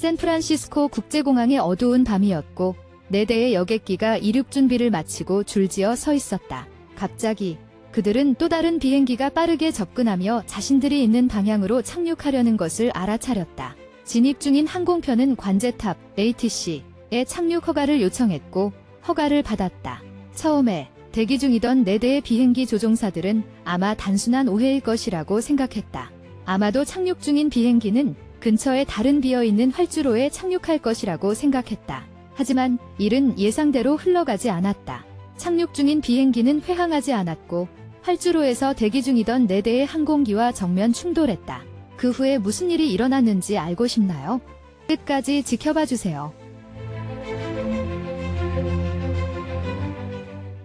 샌프란시스코 국제공항의 어두운 밤이었고 4대의 여객기가 이륙 준비를 마치고 줄지어 서 있었다. 갑자기 그들은 또 다른 비행기가 빠르게 접근하며 자신들이 있는 방향으로 착륙하려는 것을 알아차렸다. 진입 중인 항공편은 관제탑 ATC에 착륙 허가를 요청했고 허가를 받았다. 처음에 대기 중이던 4대의 비행기 조종사들은 아마 단순한 오해일 것이라고 생각했다. 아마도 착륙 중인 비행기는 근처에 다른 비어있는 활주로에 착륙할 것이라고 생각했다. 하지만 일은 예상대로 흘러가지 않았다. 착륙 중인 비행기는 회항하지 않았고 활주로에서 대기 중이던 4대의 항공기와 정면 충돌했다. 그 후에 무슨 일이 일어났는지 알고 싶나요? 끝까지 지켜봐 주세요.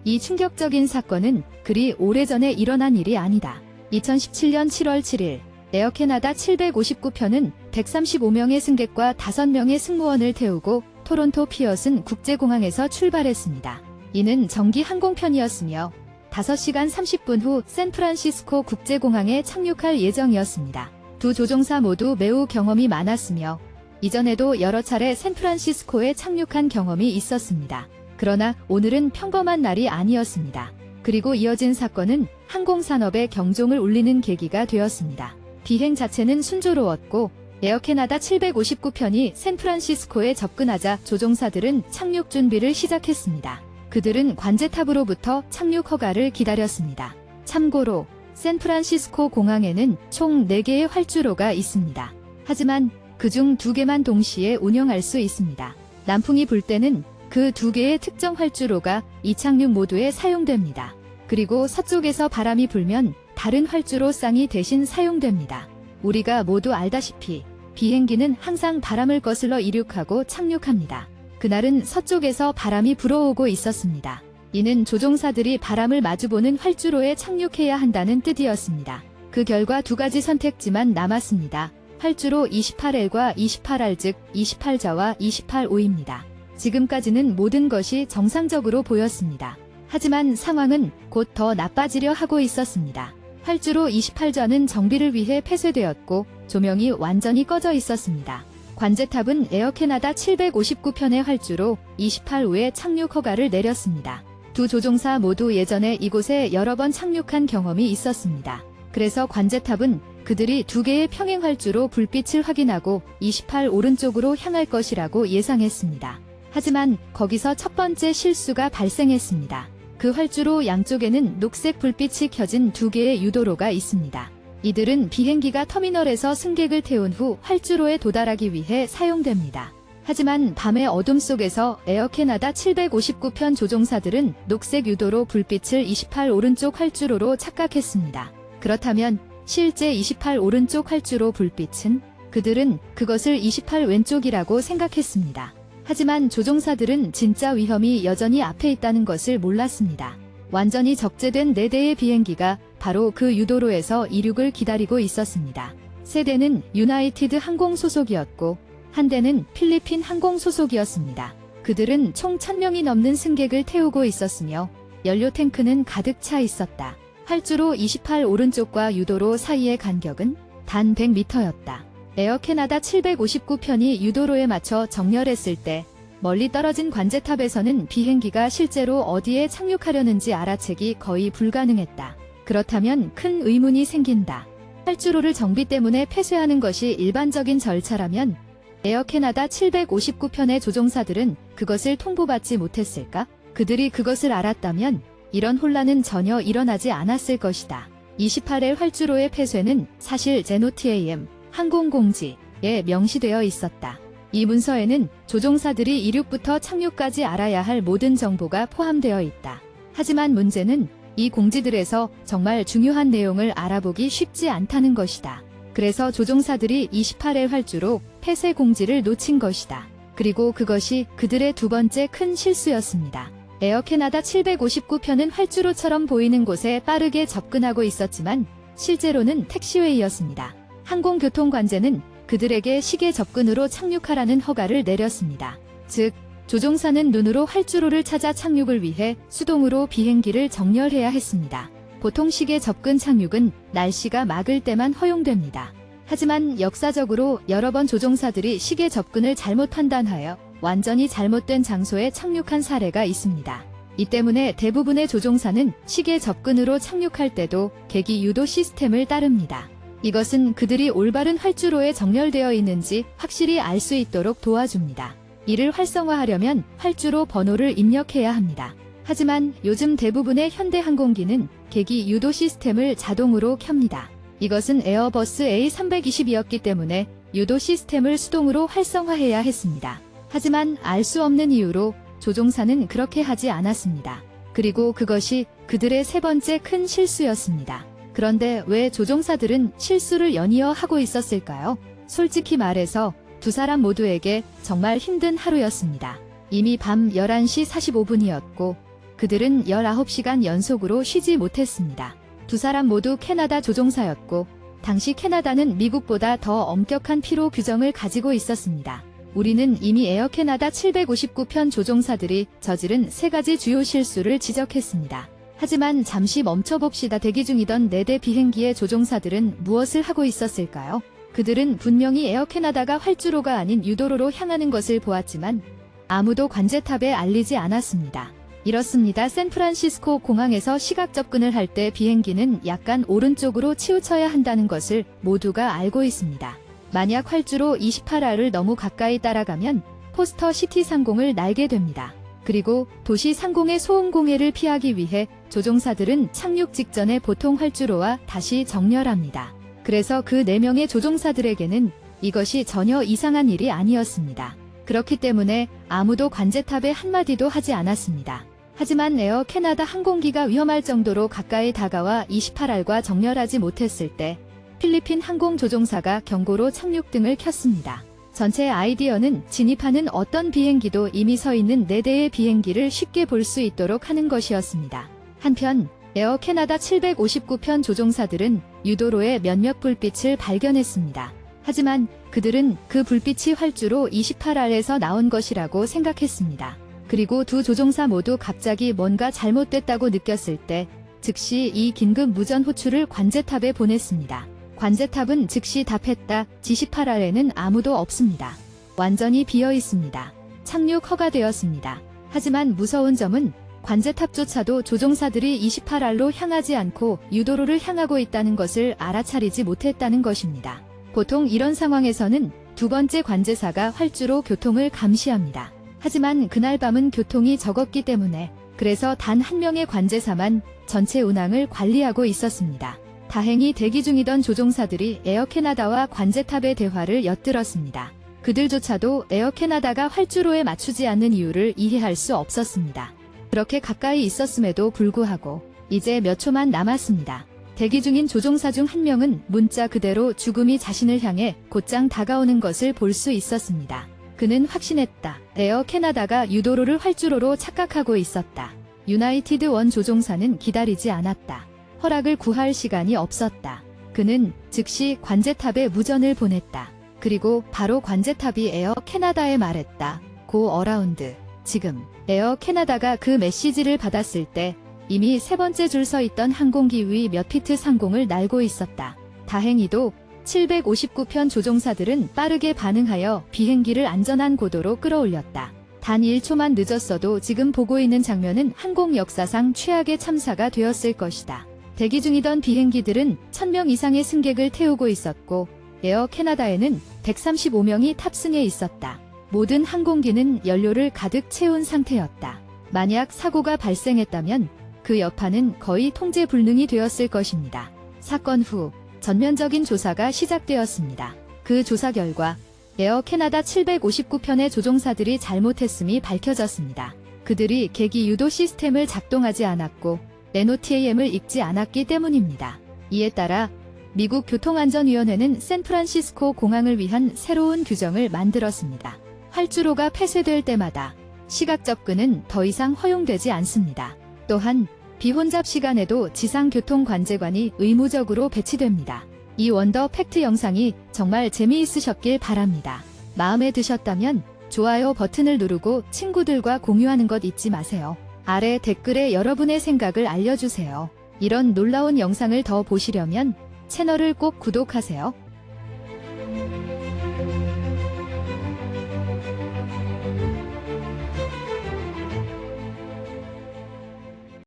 이 충격적인 사건은 그리 오래전에 일어난 일이 아니다. 2017년 7월 7일 에어캐나다 759편은 135명의 승객과 5명의 승무원을 태우고 토론토 피어슨 국제공항에서 출발했습니다. 이는 정기 항공편이었으며 5시간 30분 후 샌프란시스코 국제공항에 착륙할 예정이었습니다. 두 조종사 모두 매우 경험이 많았으며 이전에도 여러 차례 샌프란시스코에 착륙한 경험이 있었습니다. 그러나 오늘은 평범한 날이 아니었습니다. 그리고 이어진 사건은 항공산업의 경종을 울리는 계기가 되었습니다. 비행 자체는 순조로웠고 에어캐나다 759편이 샌프란시스코에 접근하자 조종사들은 착륙 준비를 시작했습니다. 그들은 관제탑으로부터 착륙 허가를 기다렸습니다. 참고로 샌프란시스코 공항에는 총 4개의 활주로가 있습니다. 하지만 그중 2개만 동시에 운영할 수 있습니다. 남풍이 불 때는 그 2개의 특정 활주로가 이착륙 모드에 사용됩니다. 그리고 서쪽에서 바람이 불면 다른 활주로 쌍이 대신 사용됩니다. 우리가 모두 알다시피 비행기는 항상 바람을 거슬러 이륙하고 착륙합니다. 그날은 서쪽에서 바람이 불어오고 있었습니다. 이는 조종사들이 바람을 마주보는 활주로에 착륙해야 한다는 뜻이었습니다. 그 결과 2가지 선택지만 남았습니다. 활주로 28L과 28R 즉 28자와 28O입니다. 지금까지는 모든 것이 정상적으로 보였습니다. 하지만 상황은 곧 더 나빠지려 하고 있었습니다. 활주로 28자는 정비를 위해 폐쇄되었고 조명이 완전히 꺼져 있었습니다. 관제탑은 에어캐나다 759편의 활주로 28호에 착륙 허가를 내렸습니다. 두 조종사 모두 예전에 이곳에 여러 번 착륙한 경험이 있었습니다. 그래서 관제탑은 그들이 2개의 평행 활주로 불빛을 확인하고 28 오른쪽으로 향할 것이라고 예상했습니다. 하지만 거기서 첫 번째 실수가 발생했습니다. 그 활주로 양쪽에는 녹색 불빛이 켜진 2개의 유도로가 있습니다. 이들은 비행기가 터미널에서 승객을 태운 후 활주로에 도달하기 위해 사용됩니다. 하지만 밤의 어둠 속에서 에어캐나다 759편 조종사들은 녹색 유도로 불빛을 28 오른쪽 활주로로 착각했습니다. 그렇다면 실제 28 오른쪽 활주로 불빛은 그들은 그것을 28 왼쪽이라고 생각했습니다. 하지만 조종사들은 진짜 위험이 여전히 앞에 있다는 것을 몰랐습니다. 완전히 적재된 4대의 비행기가 바로 그 유도로에서 이륙을 기다리고 있었습니다. 세 대는 유나이티드 항공 소속이었고 한 대는 필리핀 항공 소속이었습니다. 그들은 총 1000명이 넘는 승객을 태우고 있었으며 연료 탱크는 가득 차 있었다. 활주로 28 오른쪽과 유도로 사이의 간격은 단 100m였다. 에어캐나다 759편이 유도로에 맞춰 정렬했을 때 멀리 떨어진 관제탑에서는 비행기가 실제로 어디에 착륙하려는지 알아채기 거의 불가능했다. 그렇다면 큰 의문이 생긴다. 활주로를 정비 때문에 폐쇄하는 것이 일반적인 절차라면 에어캐나다 759편의 조종사들은 그것을 통보받지 못했을까? 그들이 그것을 알았다면 이런 혼란은 전혀 일어나지 않았을 것이다. 28의 활주로의 폐쇄는 사실 제노TAM 항공공지에 명시되어 있었다. 이 문서에는 조종사들이 이륙부터 착륙까지 알아야 할 모든 정보가 포함되어 있다. 하지만 문제는 이 공지들에서 정말 중요한 내용을 알아보기 쉽지 않다는 것이다. 그래서 조종사들이 28의 활주로 폐쇄 공지를 놓친 것이다. 그리고 그것이 그들의 두 번째 큰 실수였습니다. 에어캐나다 759편은 활주로처럼 보이는 곳에 빠르게 접근하고 있었지만 실제로는 택시웨이였습니다. 항공교통관제는 그들에게 시계 접근으로 착륙하라는 허가를 내렸습니다. 즉, 조종사는 눈으로 활주로를 찾아 착륙을 위해 수동으로 비행기를 정렬해야 했습니다. 보통 시계 접근 착륙은 날씨가 맑을 때만 허용됩니다. 하지만 역사적으로 여러 번 조종사들이 시계 접근을 잘못 판단하여 완전히 잘못된 장소에 착륙한 사례가 있습니다. 이 때문에 대부분의 조종사는 시계 접근으로 착륙할 때도 계기 유도 시스템을 따릅니다. 이것은 그들이 올바른 활주로에 정렬되어 있는지 확실히 알 수 있도록 도와줍니다. 이를 활성화하려면 활주로 번호를 입력해야 합니다. 하지만 요즘 대부분의 현대 항공기는 계기 유도 시스템을 자동으로 켭니다. 이것은 에어버스 A320이었기 때문에 유도 시스템을 수동으로 활성화해야 했습니다. 하지만 알 수 없는 이유로 조종사는 그렇게 하지 않았습니다. 그리고 그것이 그들의 세 번째 큰 실수였습니다. 그런데 왜 조종사들은 실수를 연이어 하고 있었을까요? 솔직히 말해서 두 사람 모두에게 정말 힘든 하루였습니다. 이미 밤 11시 45분이었고 그들은 19시간 연속으로 쉬지 못했습니다. 두 사람 모두 캐나다 조종사였고 당시 캐나다는 미국보다 더 엄격한 피로 규정을 가지고 있었습니다. 우리는 이미 에어 캐나다 759편 조종사들이 저지른 세 가지 주요 실수를 지적했습니다. 하지만 잠시 멈춰봅시다. 대기 중이던 4대 비행기의 조종사들은 무엇을 하고 있었을까요? 그들은 분명히 에어 캐나다가 활주로가 아닌 유도로로 향하는 것을 보았지만 아무도 관제탑에 알리지 않았습니다. 이렇습니다. 샌프란시스코 공항에서 시각 접근을 할 때 비행기는 약간 오른쪽으로 치우쳐야 한다는 것을 모두가 알고 있습니다. 만약 활주로 28R을 너무 가까이 따라가면 포스터 시티 상공을 날게 됩니다. 그리고 도시 상공의 소음 공해를 피하기 위해 조종사들은 착륙 직전에 보통 활주로와 다시 정렬합니다. 그래서 그 4명의 조종사들에게는 이것이 전혀 이상한 일이 아니었습니다. 그렇기 때문에 아무도 관제탑에 한마디도 하지 않았습니다. 하지만 에어 캐나다 항공기가 위험할 정도로 가까이 다가와 28R과 정렬하지 못했을 때 필리핀 항공 조종사가 경고로 착륙등을 켰습니다. 전체 아이디어는 진입하는 어떤 비행기도 이미 서 있는 4대의 비행기를 쉽게 볼 수 있도록 하는 것이었습니다. 한편 에어 캐나다 759편 조종사들은 유도로의 몇몇 불빛을 발견했습니다. 하지만 그들은 그 불빛이 활주로 28R에서 나온 것이라고 생각했습니다. 그리고 두 조종사 모두 갑자기 뭔가 잘못됐다고 느꼈을 때 즉시 이 긴급 무전 호출을 관제탑에 보냈습니다. 관제탑은 즉시 답했다. G18R에는 아무도 없습니다. 완전히 비어 있습니다. 착륙 허가되었습니다. 하지만 무서운 점은 관제탑조차도 조종사들이 28R로 향하지 않고 유도로를 향하고 있다는 것을 알아차리지 못했다는 것입니다. 보통 이런 상황에서는 두 번째 관제사가 활주로 교통을 감시합니다. 하지만 그날 밤은 교통이 적었기 때문에 그래서 단 한 명의 관제사만 전체 운항을 관리하고 있었습니다. 다행히 대기 중이던 조종사들이 에어 캐나다와 관제탑의 대화를 엿들었습니다. 그들조차도 에어 캐나다가 활주로에 맞추지 않는 이유를 이해할 수 없었습니다. 그렇게 가까이 있었음에도 불구하고 이제 몇 초만 남았습니다. 대기 중인 조종사 중 한 명은 문자 그대로 죽음이 자신을 향해 곧장 다가오는 것을 볼 수 있었습니다. 그는 확신했다. 에어 캐나다가 유도로를 활주로로 착각하고 있었다. 유나이티드 원 조종사는 기다리지 않았다. 허락을 구할 시간이 없었다. 그는 즉시 관제탑에 무전을 보냈다. 그리고 바로 관제탑이 에어 캐나다에 말했다. 고 어라운드. 지금 에어 캐나다가 그 메시지를 받았을 때 이미 세 번째 줄 서 있던 항공기 위 몇 피트 상공을 날고 있었다. 다행히도 759편 조종사들은 빠르게 반응하여 비행기를 안전한 고도로 끌어올렸다. 단 1초만 늦었어도 지금 보고 있는 장면은 항공 역사상 최악의 참사가 되었을 것이다. 대기 중이던 비행기들은 1000명 이상의 승객을 태우고 있었고 에어 캐나다에는 135명이 탑승해 있었다. 모든 항공기는 연료를 가득 채운 상태였다. 만약 사고가 발생했다면 그 여파는 거의 통제 불능이 되었을 것입니다. 사건 후 전면적인 조사가 시작되었습니다. 그 조사 결과 에어 캐나다 759편의 조종사들이 잘못했음이 밝혀졌습니다. 그들이 계기 유도 시스템을 작동하지 않았고 NOTAM을 읽지 않았기 때문입니다. 이에 따라 미국 교통안전위원회는 샌프란시스코 공항을 위한 새로운 규정을 만들었습니다. 활주로가 폐쇄될 때마다 시각 접근은 더 이상 허용되지 않습니다. 또한 비혼잡 시간에도 지상교통관제관이 의무적으로 배치됩니다. 이 원더 팩트 영상이 정말 재미있으셨길 바랍니다. 마음에 드셨다면 좋아요 버튼을 누르고 친구들과 공유하는 것 잊지 마세요. 아래 댓글에 여러분의 생각을 알려주세요. 이런 놀라운 영상을 더 보시려면 채널을 꼭 구독하세요.